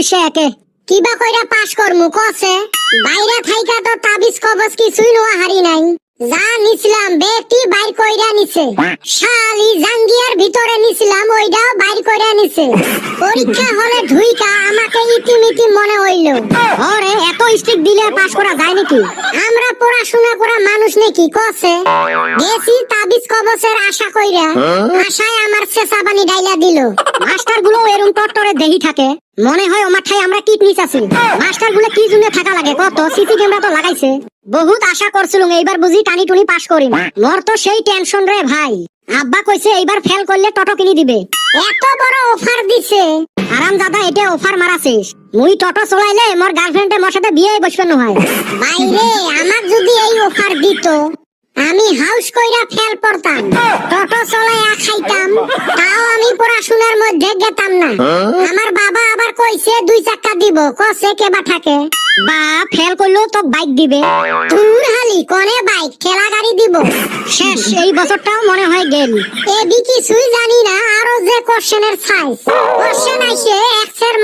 সে একে কিবা কইরা পাস করমু কছে বাইরে থাইকা তো তাবিজ কবজ কিছুই নোয়া হারি নাই যা নিছিলাম বেটি বাইর কইরা নিছে শালি জাঙ্গিয়ার ভিতরে নিছিলাম ওইটাও বাইর কইরা নিছে পরীক্ষা হলে ঢুইকা আমাকে ইতিমিতি মনে হইলো ওরে এত স্ট্রিক দিলে পাস করা যায় নাকি আমরা পড়াশোনা করা মানুষ নাকি কছে গেছি তাবিজ কবজের আশা কইরা আশায় আমার শেষা পানি ডাইলা দিল মাস্টার গুলো এরকম টট্টরে দেহি থাকে মনে হয় ও মাথায় আমরা টিপনিস আছি মাস্টার গুলো কি জন্য থাকা লাগে কত সিসি ক্যামেরা তো লাগাইছে বহুত আশা করছিলাম এইবার বুঝি টানি টুনি পাস করিম মোর তো সেই টেনশন রে ভাই আব্বা কইছে এইবার ফেল করলে টোটো কিনে দিবে এত বড় অফার দিছে আরাম দাদা এটা অফার মারাছিস মুই টোটো চলাইলে মোর গার্লফ্রেন্ডে মোর সাথে বিয়ে বসবে না হয় বাইরে আমার যদি এই অফার দিত আমি হাউস কইরা ফেল পড়তাম টোটো চলাইয়া খাইতাম তাও আমি পড়াশোনার মধ্যে গেতাম না আমার বাবা আবার কইছে 2 চাকা দিব কছে কেবা থাকে বা ফেল করলেও তো বাইক দিবে তুর হালি কোনে বাইক ঠেলা গাড়ি দিব শেষ এই বছরটাও মনে হয় গেল এবি কিছুই জানি না আরো যে কোশ্চেনের সাইজ কোশ্চেন আইছে এক্সের